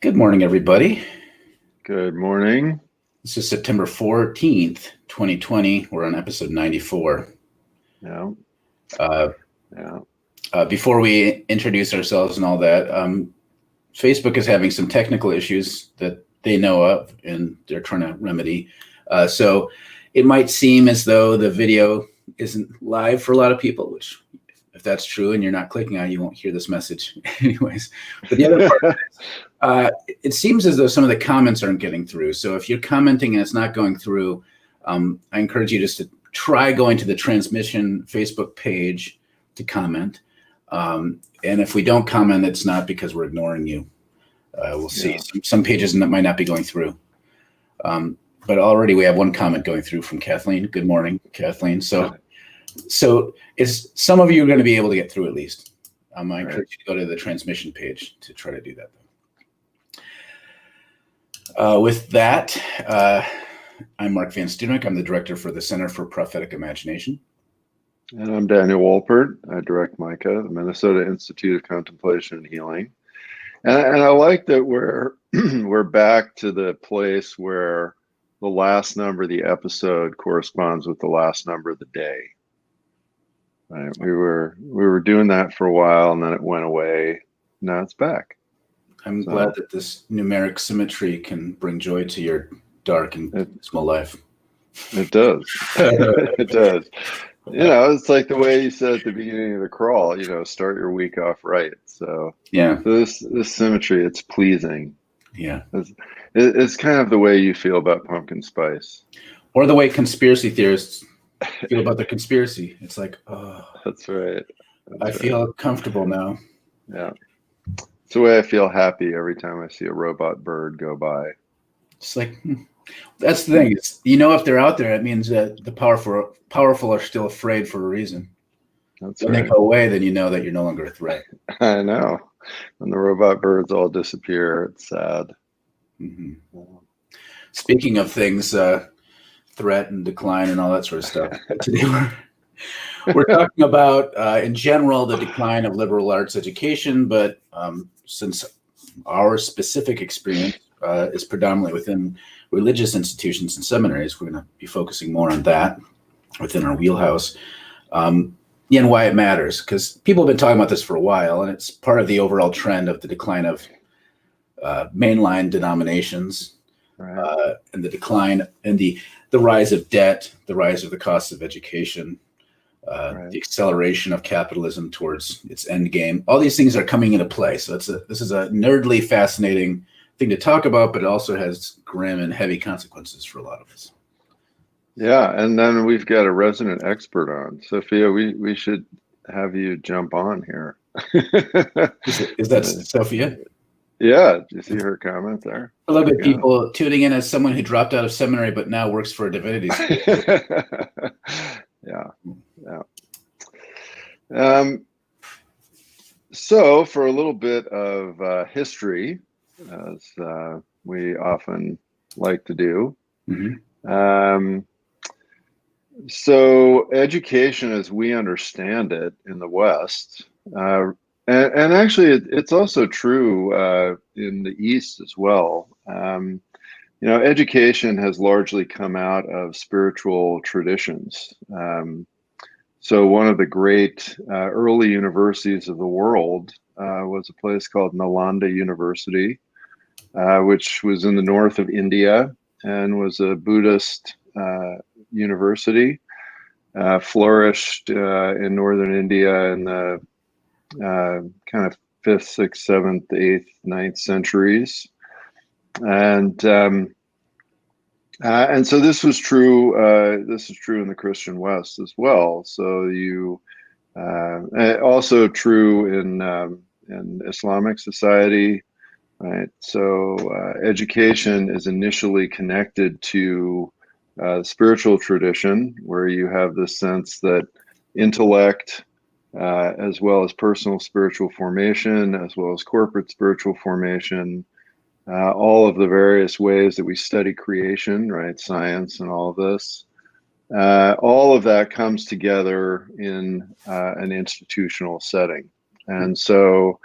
Good morning, everybody. Good morning. This is September 14th, 2020. We're on episode 94. Yeah. Before we introduce ourselves and all that, Facebook is having some technical issues that they know of, and they're trying to remedy. So it might seem as though the video isn't live for a lot of people, which if that's true and you're not clicking on it, you won't hear this message anyways. But the other part it seems as though some of the comments aren't getting through. So if you're commenting and it's not going through, I encourage you just to try going to the transmission Facebook page to comment. And if we don't comment, it's not because we're ignoring you. We'll see. Yeah. Some pages might not be going through. But already we have one comment going through from Kathleen. Good morning, Kathleen. So it's some of you are going to be able to get through at least. I encourage you to go to the transmission page to try to do that. With that, I'm Mark Van Steenwyk. I'm the director for the Center for Prophetic Imagination. And I'm Daniel Wolpert. I direct MICA, the Minnesota Institute of Contemplation and Healing. And I like that we're back to the place where the last number of the episode corresponds with the last number of the day. Right? We were doing that for a while, and then it went away. Now it's back. I'm glad that this numeric symmetry can bring joy to your dark and dismal life. It does. It does. It's like the way you said at the beginning of the crawl, start your week off right. So yeah, this symmetry, it's pleasing. Yeah. It's kind of the way you feel about pumpkin spice. Or the way conspiracy theorists feel about the conspiracy. It's like, oh. That's right. I feel comfortable now. Yeah. It's the way I feel happy every time I see a robot bird go by. It's like, that's the thing. It's, if they're out there, it means that the powerful are still afraid for a reason. That's when they go away, then you know that you're no longer a threat. I know. When the robot birds all disappear, it's sad. Mm-hmm. Speaking of things, threat and decline and all that sort of stuff, today we're talking about, in general, the decline of liberal arts education, but since our specific experience is predominantly within religious institutions and seminaries, we're going to be focusing more on that within our wheelhouse. And why it matters, because people have been talking about this for a while, and it's part of the overall trend of the decline of mainline denominations, right. And the decline and the rise of debt, the rise of the cost of education, right. The acceleration of capitalism towards its end game. All these things are coming into play. So this is a nerdly fascinating thing to talk about, but it also has grim and heavy consequences for a lot of us. Yeah, and then we've got a resident expert on. Sofia, we should have you jump on here. Is that Sofia? Yeah, do you see her comment there? I love it. People tuning in as someone who dropped out of seminary but now works for a divinity school. Yeah. So for a little bit of history, as we often like to do. Mm-hmm. So education as we understand it in the West, and actually it's also true in the East as well. Education has largely come out of spiritual traditions. So one of the great early universities of the world was a place called Nalanda University, which was in the north of India and was a Buddhist university, flourished in northern India in the kind of 5th, 6th, 7th, 8th, 9th centuries. And so this was true. This is true in the Christian West as well. So also true in Islamic society, right? So education is initially connected to spiritual tradition, where you have this sense that intellect, as well as personal spiritual formation, as well as corporate spiritual formation, all of the various ways that we study creation, right? Science and all of this, all of that comes together in an institutional setting. And so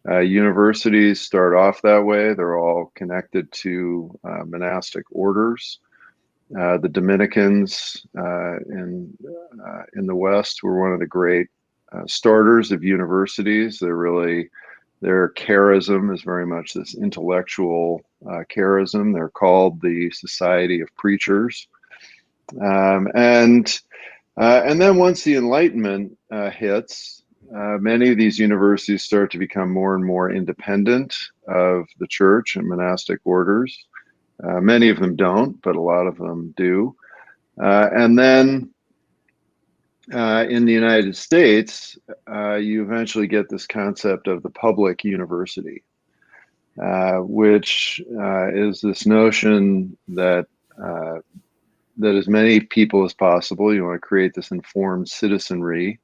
Universities start off that way. They're all connected to monastic orders. The Dominicans in the West were one of the great starters of universities. Their charism is very much this intellectual charism. They're called the Society of Preachers. And then once the Enlightenment hits, many of these universities start to become more and more independent of the church and monastic orders. Many of them don't, but a lot of them do. And then in the United States, you eventually get this concept of the public university, which is this notion that as many people as possible, you want to create this informed citizenry,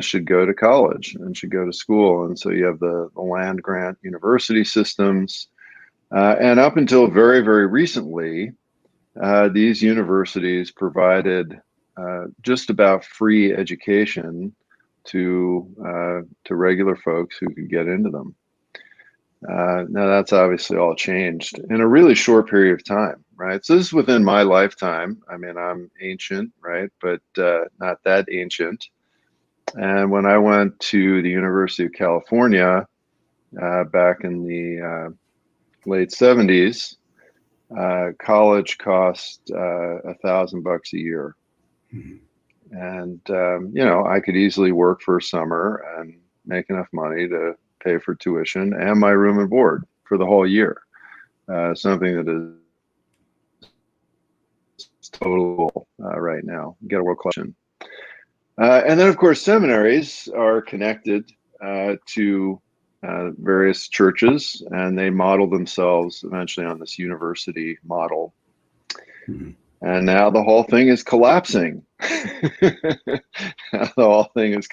should go to college and should go to school. And so you have the land grant university systems. And up until very, very recently, these universities provided just about free education to regular folks who could get into them. Now that's obviously all changed in a really short period of time, right? So this is within my lifetime. I mean, I'm ancient, right? But not that ancient. And when I went to the University of California back in the late 70s, college cost $1,000 a year. And, I could easily work for a summer and make enough money to pay for tuition and my room and board for the whole year. Something that is total right now. Get a world question. And then, of course, seminaries are connected to various churches, and they model themselves eventually on this university model. Mm-hmm. And now the whole thing is collapsing. And there's all kinds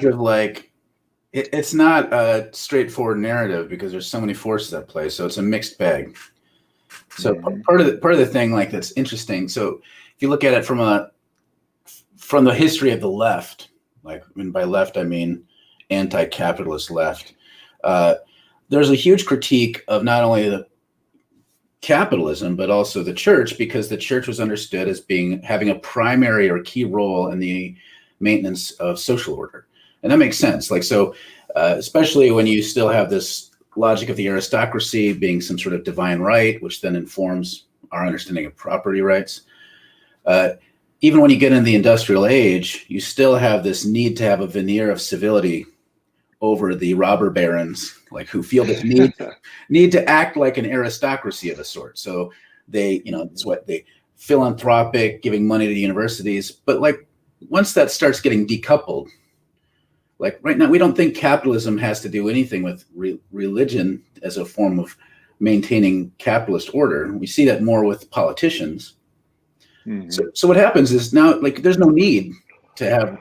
of it's not a straightforward narrative because there's so many forces at play. So it's a mixed bag. So mm-hmm. part of the thing that's interesting. So if you look at it from the history of the left, and by left I mean anti-capitalist left, there's a huge critique of not only the capitalism but also the church, because the church was understood as having a primary or key role in the maintenance of social order, and that makes sense. Especially when you still have this logic of the aristocracy being some sort of divine right, which then informs our understanding of property rights. Even when you get into the industrial age, you still have this need to have a veneer of civility over the robber barons, who feel this need to act like an aristocracy of a sort. So they, it's what they philanthropic, giving money to the universities. But once that starts getting decoupled, right now, we don't think capitalism has to do anything with religion as a form of maintaining capitalist order. We see that more with politicians. Mm-hmm. So what happens is now, there's no need to have,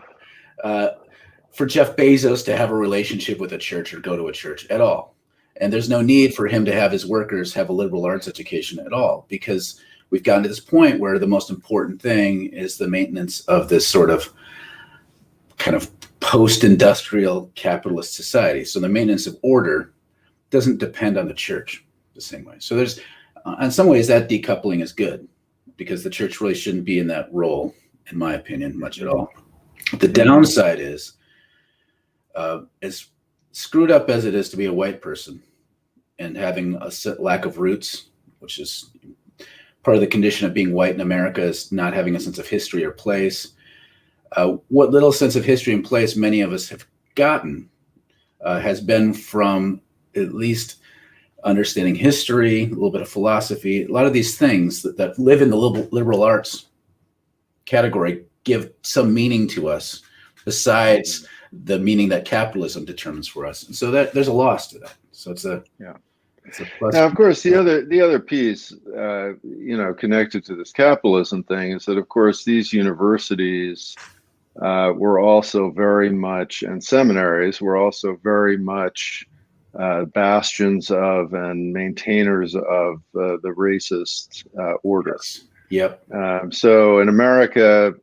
for Jeff Bezos to have a relationship with a church or go to a church at all. And there's no need for him to have his workers have a liberal arts education at all, because we've gotten to this point where the most important thing is the maintenance of this sort of kind of post-industrial capitalist society. So the maintenance of order doesn't depend on the church the same way. So there's, in some ways, that decoupling is good, because the church really shouldn't be in that role, in my opinion, much at all. The downside is, as screwed up as it is to be a white person and having a lack of roots, which is part of the condition of being white in America, is not having a sense of history or place. What little sense of history and place many of us have gotten has been from at least understanding history, a little bit of philosophy. A lot of these things that live in the liberal arts category give some meaning to us besides the meaning that capitalism determines for us. And so that there's a loss to that. So it's a plus. Now, of course, the other piece, connected to this capitalism thing is that, of course, these universities were also very much, and seminaries were also very much bastions of and maintainers of the racist order. Yes. Yep. So in America,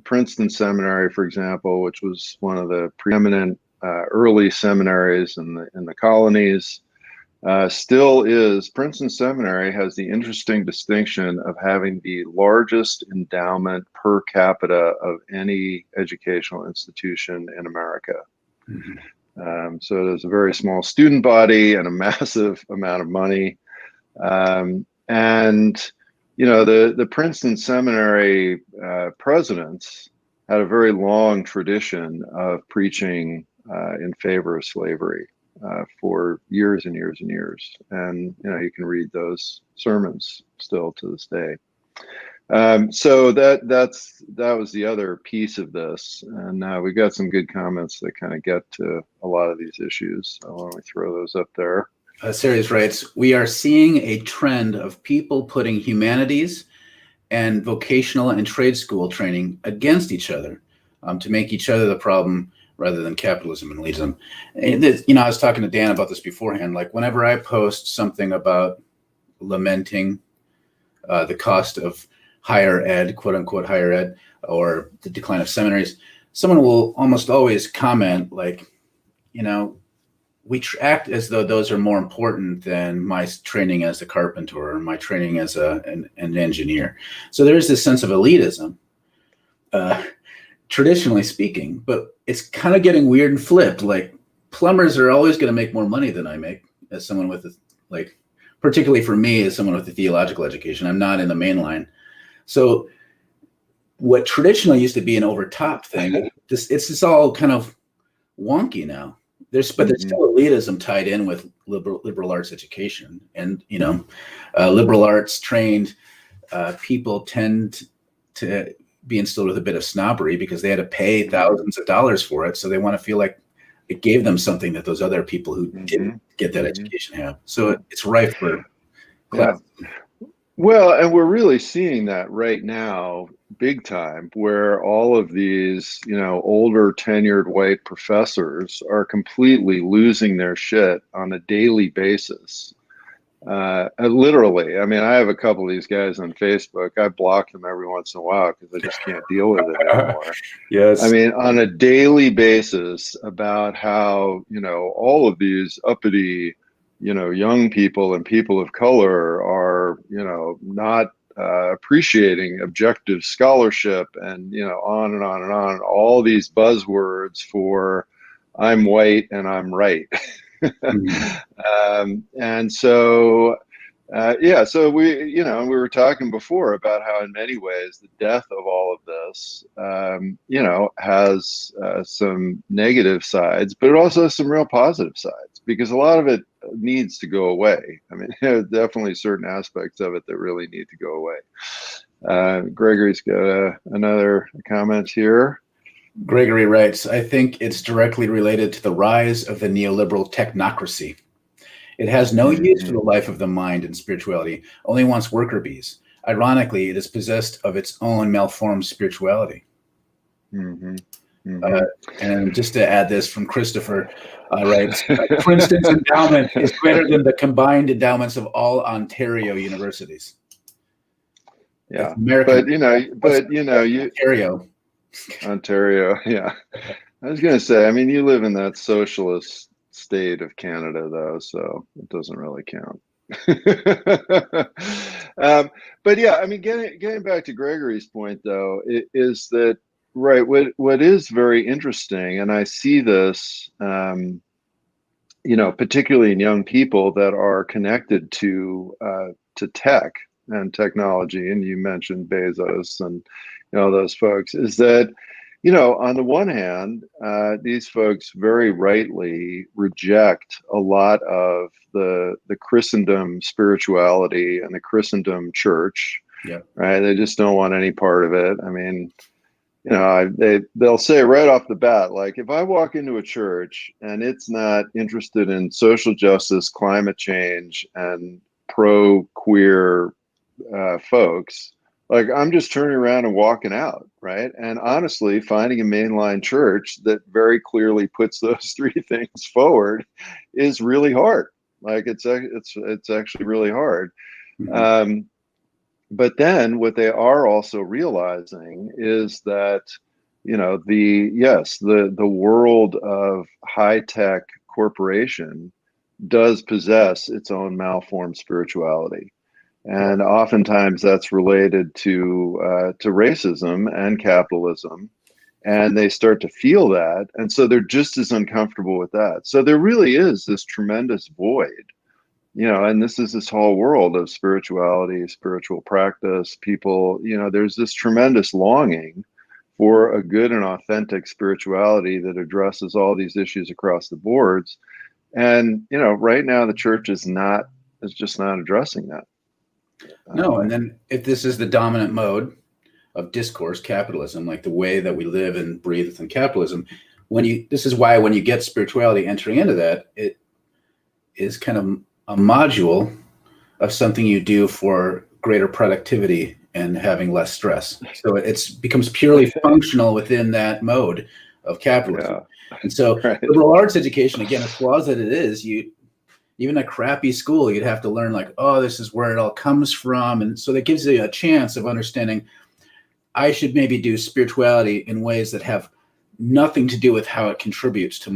Princeton Seminary, for example, which was one of the preeminent early seminaries in the colonies. Still is, Princeton Seminary has the interesting distinction of having the largest endowment per capita of any educational institution in America. So there's a very small student body and a massive amount of money. And, you know, the Princeton Seminary presidents had a very long tradition of preaching in favor of slavery for years and years and years. And, you know, you can read those sermons still to this day. So that was the other piece of this. And we got some good comments that kind of get to a lot of these issues. So why don't we throw those up there? Series writes, we are seeing a trend of people putting humanities and vocational and trade school training against each other to make each other the problem rather than capitalism and elitism. You know, I was talking to Dan about this beforehand. Like whenever I post something about lamenting the cost of higher ed, quote unquote higher ed, or the decline of seminaries, someone will almost always comment like, you know, we act as though those are more important than my training as a carpenter or my training as an engineer. So there is this sense of elitism, traditionally speaking, but it's kind of getting weird and flipped. Like plumbers are always going to make more money than I make as someone with like, particularly for me as someone with a theological education. I'm not in the main line. So what traditionally used to be an overtop thing, it's just all kind of wonky now. There's still elitism tied in with liberal arts education, and you know, liberal arts trained people tend to be instilled with a bit of snobbery because they had to pay thousands of dollars for it, so they want to feel like it gave them something that those other people who didn't get that education have. So it's rife for class. Yeah. Well, and we're really seeing that right now, big time, where all of these, you know, older tenured white professors are completely losing their shit on a daily basis. Literally, I mean, I have a couple of these guys on Facebook. I block them every once in a while because I just can't deal with it anymore. Yes. I mean, on a daily basis about how, you know, all of these uppity, you know, young people and people of color are, you know, not appreciating objective scholarship and, you know, on and on and on, all these buzzwords for I'm white and I'm right. And so, yeah, so we were talking before about how in many ways the death of all of this, you know, has some negative sides, but it also has some real positive sides because a lot of it needs to go away. I mean, there are definitely certain aspects of it that really need to go away. Gregory's got another comment here. Gregory writes, I think it's directly related to the rise of the neoliberal technocracy. It has no use for the life of the mind and spirituality, only wants worker bees. Ironically, it is possessed of its own malformed spirituality. And just to add this from Christopher, writes, Princeton's endowment is greater than the combined endowments of all Ontario universities. Yeah, but you know, Ontario, yeah. I was going to say, I mean, you live in that socialist state of Canada, though, so it doesn't really count. But yeah, I mean, getting back to Gregory's point, though, is that right? What is very interesting, and I see this, you know, particularly in young people that are connected to tech and technology, and you mentioned Bezos and you know those folks, is that you know on the one hand these folks very rightly reject a lot of the Christendom spirituality and the Christendom church. Yeah. Right, they just don't want any part of it. I mean, you know, they'll say right off the bat, like if I walk into a church and it's not interested in social justice, climate change, and pro-queer folks, like I'm just turning around and walking out, right? And honestly, finding a mainline church that very clearly puts those three things forward is really hard. Like it's actually really hard. But then what they are also realizing is that the world of high-tech corporation does possess its own malformed spirituality. And oftentimes that's related to racism and capitalism. And they start to feel that. And so they're just as uncomfortable with that. So there really is this tremendous void, and this is this whole world of spirituality, spiritual practice. People, there's this tremendous longing for a good and authentic spirituality that addresses all these issues across the boards. And, right now the church is just not addressing that. No, and then if this is the dominant mode of discourse, capitalism, like the way that we live and breathe within capitalism, this is why when you get spirituality entering into that, it is kind of a module of something you do for greater productivity and having less stress. So it becomes purely functional within that mode of capitalism. Yeah. And so liberal arts education, again, as flawed as it is, even a crappy school, you'd have to learn like, oh, this is where it all comes from. And so that gives you a chance of understanding I should maybe do spirituality in ways that have nothing to do with how it contributes to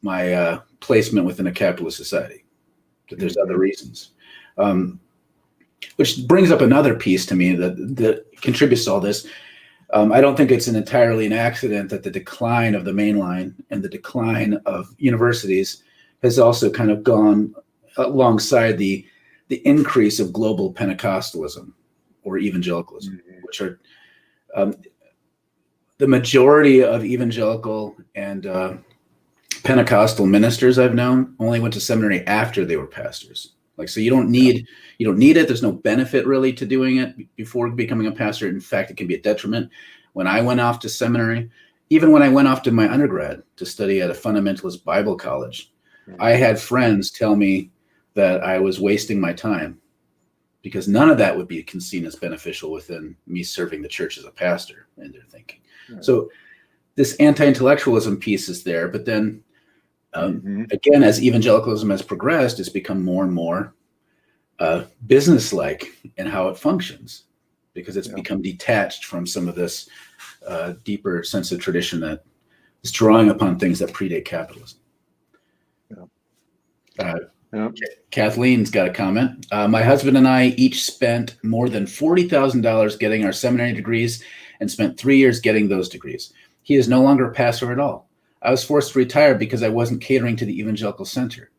my placement within a capitalist society. That there's other reasons. Which brings up another piece to me that contributes to all this. I don't think it's entirely an accident that the decline of the mainline and the decline of universities has also kind of gone alongside the increase of global Pentecostalism or evangelicalism, which are the majority of evangelical and Pentecostal ministers I've known only went to seminary after they were pastors. Like, so you don't need it. There's no benefit really to doing it before becoming a pastor. In fact, it can be a detriment. When I went off to seminary, even when I went off to my undergrad to study at a fundamentalist Bible college, I had friends tell me that I was wasting my time because none of that would be seen as beneficial within me serving the church as a pastor in their thinking. Right. So this anti-intellectualism piece is there, but then again, as evangelicalism has progressed, it's become more and more business-like in how it functions because it's become detached from some of this deeper sense of tradition that is drawing upon things that predate capitalism. Kathleen's got a comment. My husband and I each spent more than $40,000 getting our seminary degrees and spent 3 years getting those degrees. He is no longer a pastor at all. I was forced to retire because I wasn't catering to the evangelical center.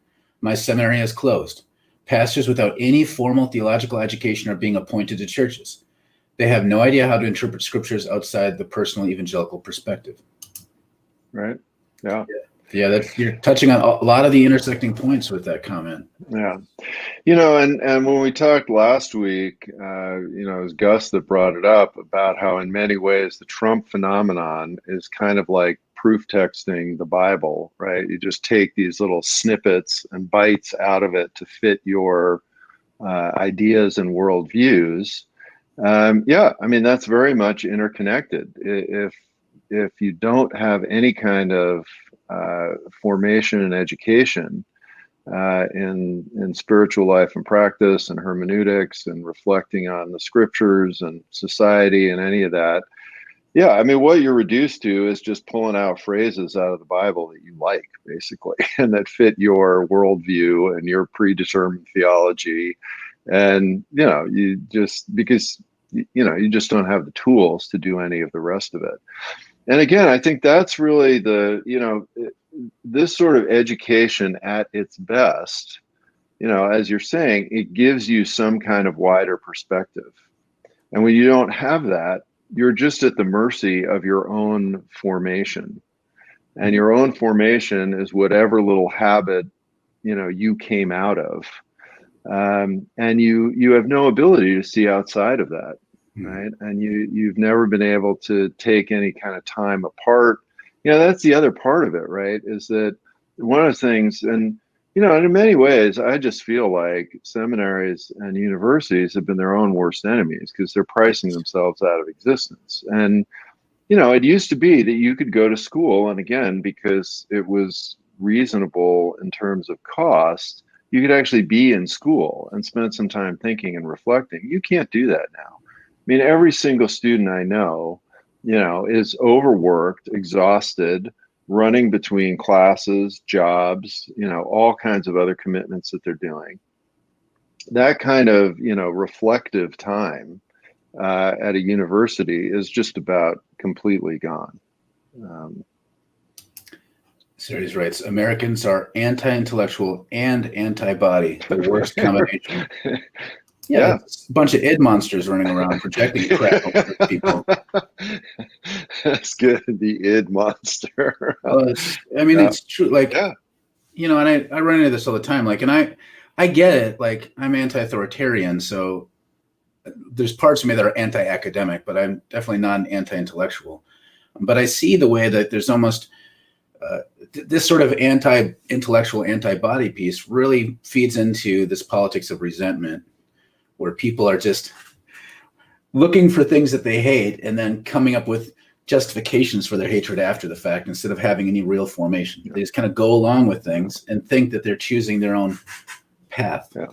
My seminary has closed. Pastors without any formal theological education are being appointed to churches. They have no idea how to interpret scriptures outside the personal evangelical perspective. Right. Yeah. Yeah, you're touching on a lot of the intersecting points with that comment. Yeah. And when we talked last week, it was Gus that brought it up about how in many ways the Trump phenomenon is kind of like proof texting the Bible, right? You just take these little snippets and bites out of it to fit your ideas and worldviews. That's very much interconnected. If you don't have any kind of formation and education in spiritual life and practice and hermeneutics and reflecting on the scriptures and society and any of that, what you're reduced to is just pulling out phrases out of the Bible that you like, basically, and that fit your worldview and your predetermined theology. And, you just don't have the tools to do any of the rest of it. And again, I think that's really this sort of education at its best, as you're saying, it gives you some kind of wider perspective. And when you don't have that, you're just at the mercy of your own formation. And your own formation is whatever little habit, you came out of. And you have no ability to see outside of that. Right. And you've never been able to take any kind of time apart. That's the other part of it, right? Is that one of the things, and in many ways, I just feel like seminaries and universities have been their own worst enemies because they're pricing themselves out of existence. And, it used to be that you could go to school, and again, because it was reasonable in terms of cost, you could actually be in school and spend some time thinking and reflecting. You can't do that now. Every single student I know, is overworked, exhausted, running between classes, jobs, all kinds of other commitments that they're doing. That kind of, reflective time at a university is just about completely gone. Series writes, Americans are anti-intellectual and antibody, the worst combination. Yeah. It's a bunch of id monsters running around projecting crap over people. That's good. The id monster. Well, it's true. Like, and I run into this all the time. Like, and I get it. Like, I'm anti-authoritarian, so there's parts of me that are anti-academic, but I'm definitely not an anti-intellectual. But I see the way that there's almost this sort of anti-intellectual, antibody piece really feeds into this politics of resentment, where people are just looking for things that they hate and then coming up with justifications for their hatred after the fact instead of having any real formation. They just kind of go along with things and think that they're choosing their own path, and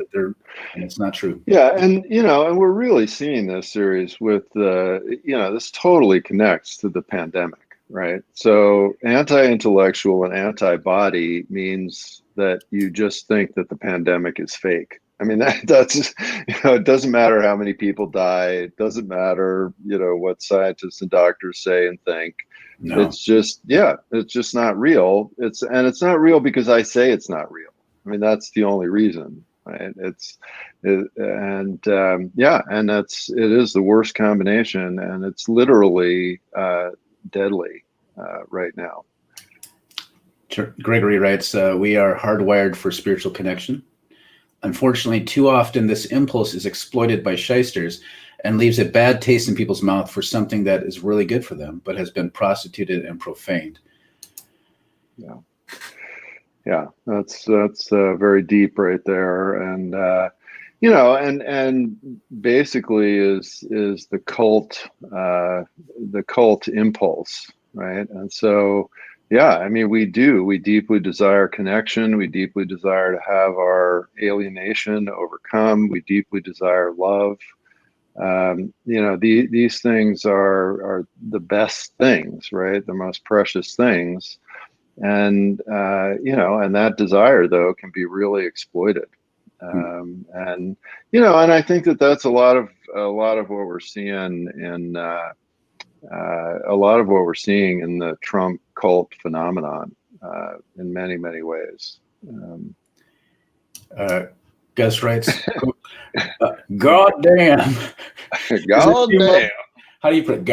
it's not true. Yeah, and and we're really seeing this series with this totally connects to the pandemic, right? So anti-intellectual and antibody means that you just think that the pandemic is fake. I mean, that's it doesn't matter how many people die. It doesn't matter, what scientists and doctors say and think. No. It's just, it's just not real. It's not real because I say it's not real. I mean, that's the only reason, right? It is the worst combination, and it's literally deadly right now. Gregory writes, we are hardwired for spiritual connection. Unfortunately, too often this impulse is exploited by shysters and leaves a bad taste in people's mouth for something that is really good for them, but has been prostituted and profaned. Yeah, that's very deep right there, and and basically is the cult impulse, right? And so. Yeah, I mean, we deeply desire connection. We deeply desire to have our alienation overcome. We deeply desire love. These things are the best things, right? The most precious things. And, and that desire, though, can be really exploited. And I think that that's a lot of what we're seeing in in the Trump cult phenomenon in many, many ways. Gus writes, God damn. God damn. How do you put it?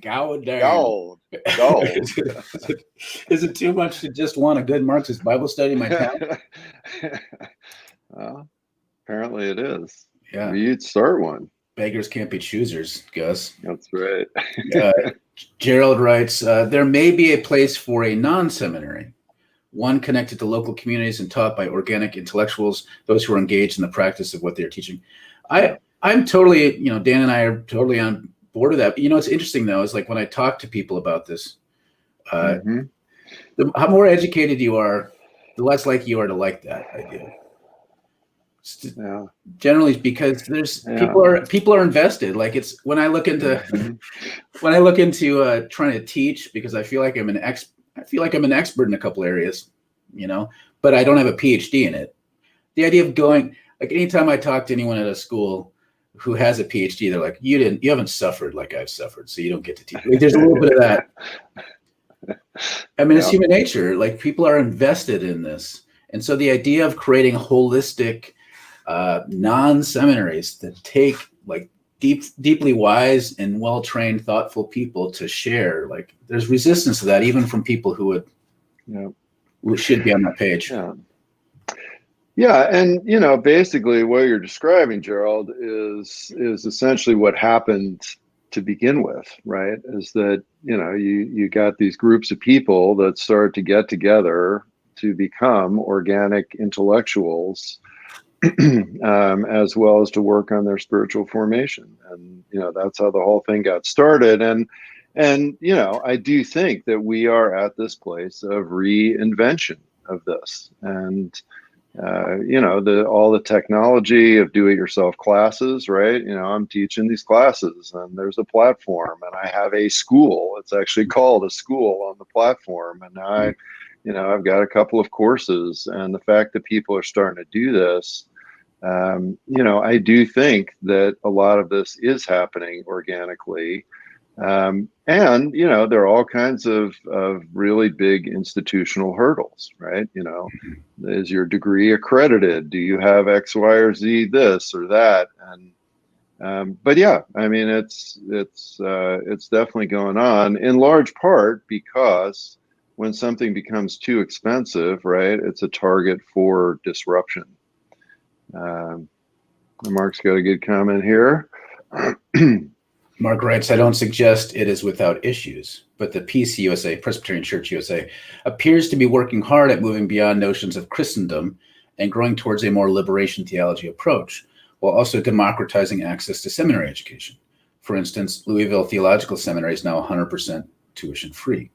God damn. God. Is it too much to just want a good Marxist Bible study in my town? Well, apparently it is. Yeah. You'd start one. Beggars can't be choosers, Gus. That's right. Gerald writes, there may be a place for a non-seminary, one connected to local communities and taught by organic intellectuals, those who are engaged in the practice of what they're teaching. I'm totally, Dan and I are totally on board with that. But, it's interesting, though, is like when I talk to people about this, the more educated you are, the less likely you are to like that idea. Generally, because there's people are invested. Like it's when I look into trying to teach, because I feel like I'm an expert in a couple areas, but I don't have a PhD in it. The idea of going, like, anytime I talk to anyone at a school who has a PhD, they're like, you haven't suffered like I've suffered, so you don't get to teach. Like, there's a little bit of that. I mean, it's human nature. Like, people are invested in this, and so the idea of creating holistic non-seminaries that take like deeply wise and well-trained, thoughtful people to share, like there's resistance to that, even from people who should be on that page. Yeah, and basically what you're describing, Gerald, is essentially what happened to begin with, right? Is that you got these groups of people that start to get together to become organic intellectuals, as well as to work on their spiritual formation, and that's how the whole thing got started. And I do think that we are at this place of reinvention of this, and all the technology of do-it-yourself classes, right? I'm teaching these classes, and there's a platform, and I have a school. It's actually called a school on the platform, and now I've got a couple of courses, and the fact that people are starting to do this, I do think that a lot of this is happening organically. And there are all kinds of really big institutional hurdles, right? Is your degree accredited? Do you have X, Y, or Z, this or that? And but yeah, I mean, it's definitely going on in large part because when something becomes too expensive, right, it's a target for disruption. Mark's got a good comment here. Mark writes, I don't suggest it is without issues, but the PCUSA, Presbyterian Church USA, appears to be working hard at moving beyond notions of Christendom and growing towards a more liberation theology approach, while also democratizing access to seminary education. For instance, Louisville Theological Seminary is now 100% tuition free.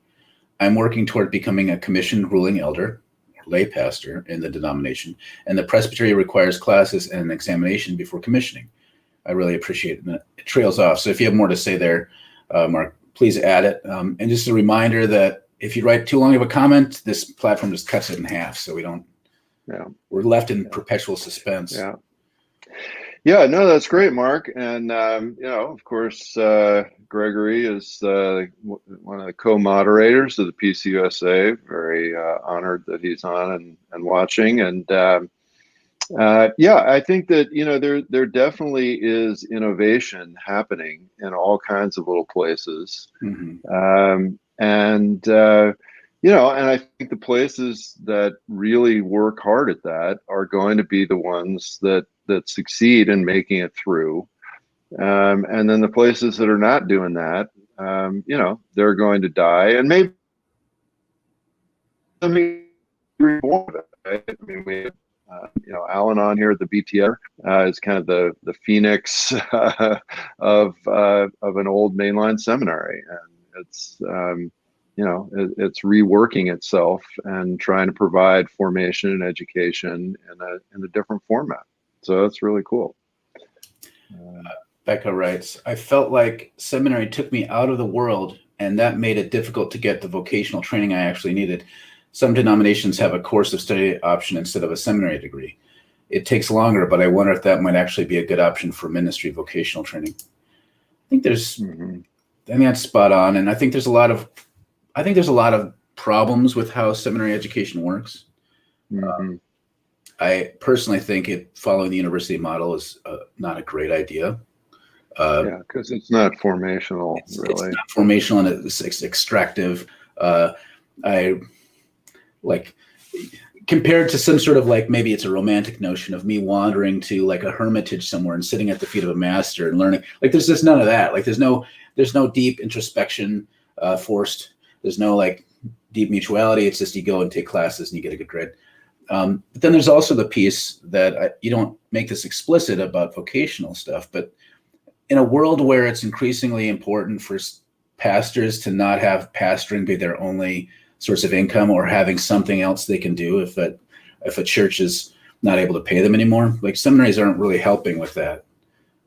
I'm working toward becoming a commissioned ruling elder, or lay pastor in the denomination, and the presbytery requires classes and an examination before commissioning. I really appreciate it. It trails off. So if you have more to say there, Mark, please add it. And just a reminder that if you write too long of a comment, this platform just cuts it in half. So we're left in perpetual suspense. Yeah. Yeah, no, that's great, Mark. And, of course, Gregory is one of the co-moderators of the PCUSA. Very honored that he's on and watching. And I think that, there definitely is innovation happening in all kinds of little places. Mm-hmm. And I think the places that really work hard at that are going to be the ones that succeed in making it through. And then the places that are not doing that, they're going to die. And maybe reborn. Right? I mean, we have, Alan on here at the BTR is kind of the phoenix of an old mainline seminary, and it's it's reworking itself and trying to provide formation and education in a different format. So that's really cool. Becca writes, I felt like seminary took me out of the world, and that made it difficult to get the vocational training I actually needed. Some denominations have a course of study option instead of a seminary degree. It takes longer, but I wonder if that might actually be a good option for ministry vocational training. I think that's spot on. And I think there's a lot of problems with how seminary education works. Mm-hmm. I personally think following the university model is not a great idea. Because it's not formational, really. It's not formational, and it's extractive. Compared to some sort of maybe it's a romantic notion of me wandering to like a hermitage somewhere and sitting at the feet of a master and learning. There's just none of that. There's no deep introspection forced. There's no deep mutuality. It's just you go and take classes and you get a good grade. But then there's also the piece that you don't make this explicit about vocational stuff, but in a world where it's increasingly important for pastors to not have pastoring be their only source of income, or having something else they can do if a church is not able to pay them anymore, seminaries aren't really helping with that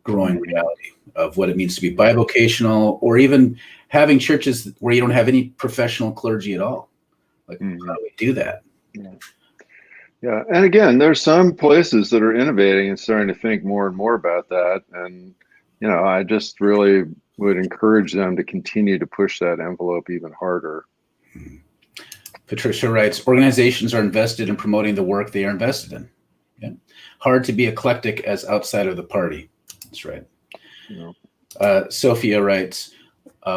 growing reality of what it means to be bivocational, or even having churches where you don't have any professional clergy at all. How do we do that? Yeah. And again, there's some places that are innovating and starting to think more and more about that. And, I just really would encourage them to continue to push that envelope even harder. Patricia writes, organizations are invested in promoting the work they are invested in. Yeah. Hard to be eclectic as outside of the party. That's right. Yeah. Sofia writes,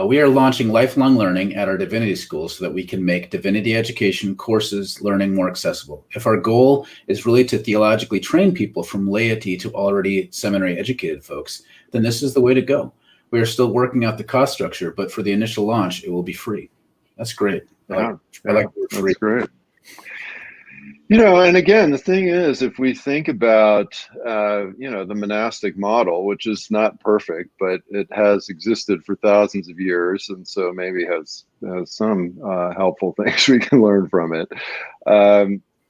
we are launching lifelong learning at our divinity school so that we can make divinity education courses learning more accessible. If our goal is really to theologically train people from laity to already seminary educated folks, then this is the way to go. We are still working out the cost structure, but for the initial launch, it will be free. That's great. I like the word free. That's great. And again, the thing is, if we think about, the monastic model, which is not perfect, but it has existed for thousands of years, and so maybe has some helpful things we can learn from it.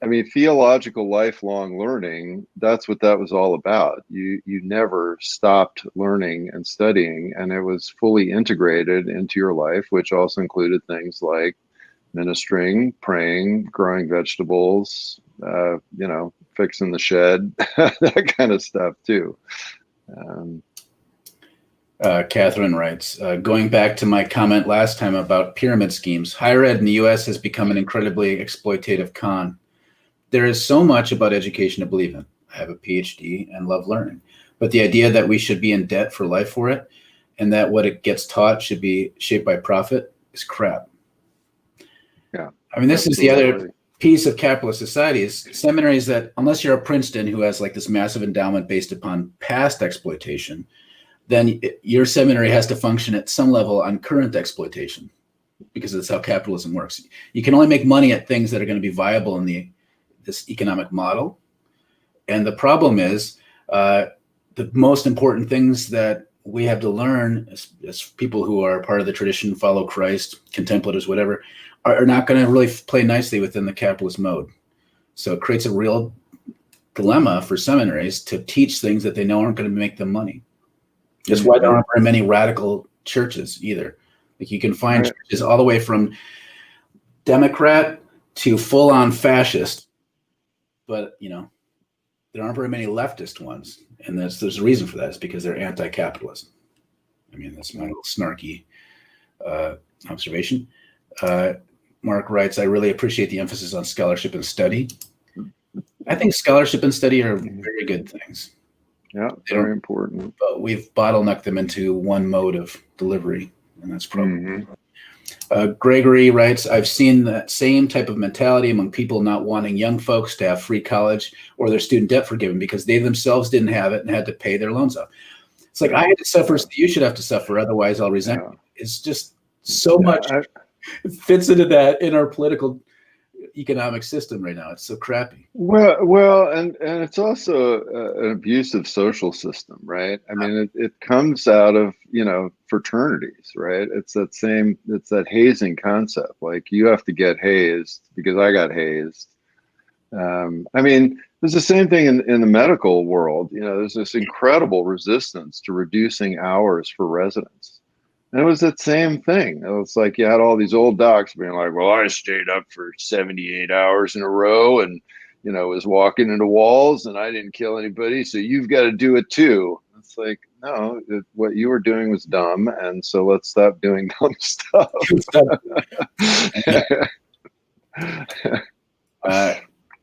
I mean, theological lifelong learning, that's what that was all about. You never stopped learning and studying, and it was fully integrated into your life, which also included things like ministering, praying, growing vegetables, fixing the shed, that kind of stuff too. Catherine writes, going back to my comment last time about pyramid schemes, higher ed in the US has become an incredibly exploitative con. There is so much about education to believe in. I have a PhD and love learning, but the idea that we should be in debt for life for it and that what it gets taught should be shaped by profit is crap. Yeah. I mean, this absolutely. Is the other piece of capitalist society is seminaries that, unless you're a Princeton who has like this massive endowment based upon past exploitation, then your seminary has to function at some level on current exploitation because that's how capitalism works. You can only make money at things that are going to be viable in this economic model. And the problem is the most important things that we have to learn as people who are part of the tradition, follow Christ, contemplatives, whatever, are not going to really play nicely within the capitalist mode. So it creates a real dilemma for seminaries to teach things that they know aren't going to make them money. That's why there aren't very many radical churches either. Like you can find churches all the way from Democrat to full-on fascist, but there aren't very many leftist ones, and there's a reason for that. It's because they're anti-capitalist. I mean, that's my little snarky observation. Mark writes, I really appreciate the emphasis on scholarship and study. I think scholarship and study are very good things. Yeah, very important. But we've bottlenecked them into one mode of delivery, and that's probably. Gregory writes, I've seen that same type of mentality among people not wanting young folks to have free college or their student debt forgiven because they themselves didn't have it and had to pay their loans off. It's like, I had to suffer, so you should have to suffer, otherwise I'll resent you. It's just so much fits into that in our political economic system right now. It's so crappy. Well, and it's also an abusive social system, right? I mean, it comes out of fraternities, right? It's that hazing concept. Like you have to get hazed because I got hazed. I mean, there's the same thing in the medical world. There's this incredible resistance to reducing hours for residents. And it was that same thing. It was like you had all these old docs being like, well, I stayed up for 78 hours in a row and, was walking into walls and I didn't kill anybody. So you've got to do it too. It's like, no, what you were doing was dumb. And so let's stop doing dumb stuff.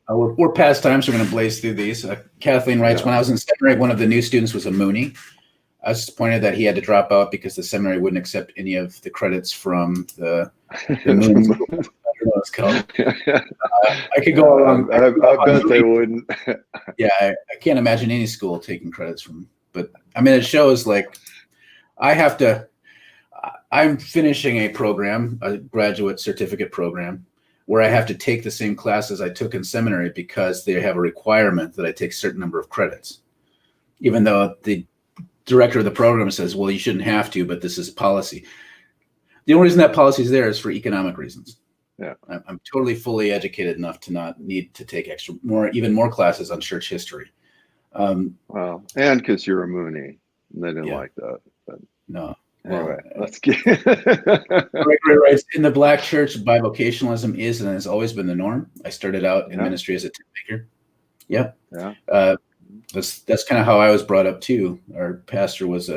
We're past time, so we're going to blaze through these. Kathleen writes, when I was in seminary, one of the new students was a Mooney. I was disappointed that he had to drop out because the seminary wouldn't accept any of the credits from the Moons. I don't know what it's called. I could go along. I bet they wouldn't. Yeah, I can't imagine any school taking credits from. But I mean, it shows like I'm finishing a program, a graduate certificate program, where I have to take the same classes I took in seminary because they have a requirement that I take a certain number of credits, even though the director of the program says, well, you shouldn't have to, but this is policy. The only reason that policy is there is for economic reasons. Yeah, I'm totally fully educated enough to not need to take even more classes on church history. Well, and because you're a Mooney, and they didn't like that. But no. Anyway, let's get. Gregory writes, in the Black church, bivocationalism is and has always been the norm. I started out in ministry as a tent maker. Yep. Yeah. That's kind of how I was brought up too. Our pastor was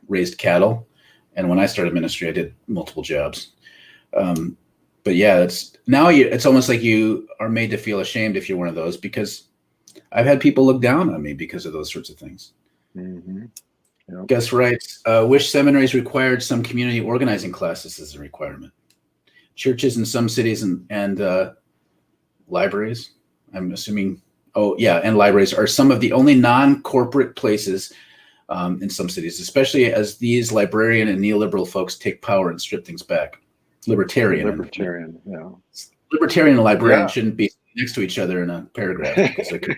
raised cattle, and when I started ministry, I did multiple jobs. But yeah, it's almost like you are made to feel ashamed if you're one of those, because I've had people look down on me because of those sorts of things. Mm-hmm. Yep. Gus writes, wish seminaries required some community organizing classes as a requirement. Churches in some cities and libraries, I'm assuming. And libraries are some of the only non-corporate places in some cities, especially as these librarian and neoliberal folks take power and strip things back. Libertarian, yeah. Libertarian and librarian shouldn't be next to each other in a paragraph because they could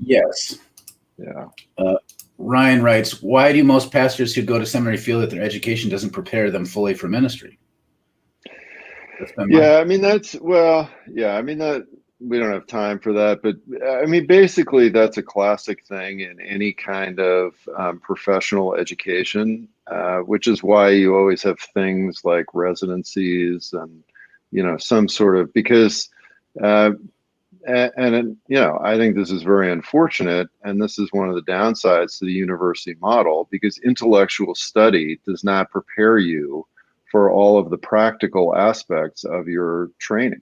Yes. Yeah. Ryan writes, why do most pastors who go to seminary feel that their education doesn't prepare them fully for ministry? That's been my. Yeah, I mean I mean that we don't have time for that, but I mean basically that's a classic thing in any kind of professional education, which is why you always have things like residencies and some sort of because uh, I think this is very unfortunate, and this is one of the downsides to the university model because intellectual study does not prepare you for all of the practical aspects of your training.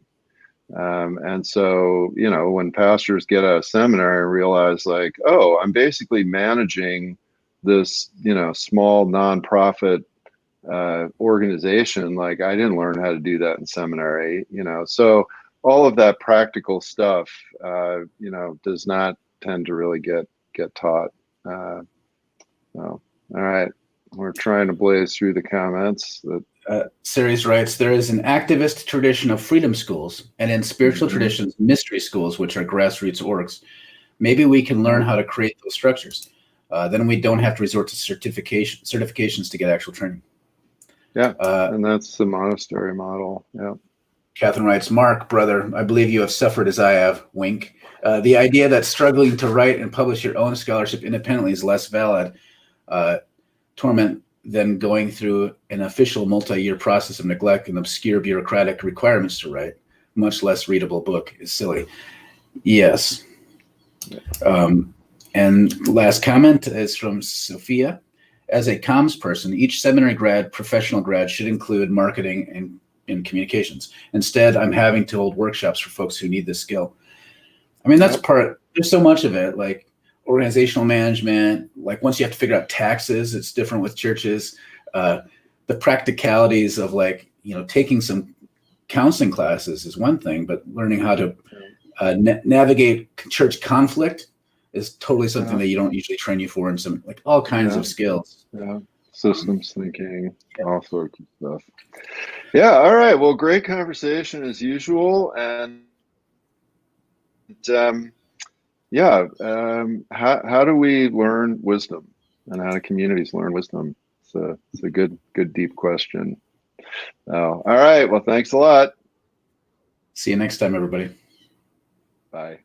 And so, when pastors get out of seminary and realize, like, oh, I'm basically managing this, small nonprofit organization. Like, I didn't learn how to do that in seminary, So all of that practical stuff, does not tend to really get taught. So, all right, we're trying to blaze through the comments. Series writes, there is an activist tradition of freedom schools and in spiritual Mm-hmm. traditions, mystery schools, which are grassroots orgs. Maybe we can learn how to create those structures. Then we don't have to resort to certifications to get actual training. Yeah, and that's the monastery model. Yeah. Kathleen writes, Mark, brother, I believe you have suffered as I have, wink. The idea that struggling to write and publish your own scholarship independently is less valid torment than going through an official multi-year process of neglect and obscure bureaucratic requirements to write. Much less readable book is silly. Yes. And last comment is from Sofia. As a comms person, each seminary grad, professional grad should include marketing and in communications. Instead, I'm having to hold workshops for folks who need this skill. I mean, that's there's so much of it, like organizational management, like once you have to figure out taxes, it's different with churches. The practicalities of taking some counseling classes is one thing, but learning how to navigate church conflict is totally something that you don't usually train you for in some all kinds of skills. Yeah. Systems thinking, all sorts of stuff. Yeah. All right. Well, great conversation as usual. And how do we learn wisdom, and how do communities learn wisdom? It's a good deep question. All right. Well, thanks a lot. See you next time, everybody. Bye.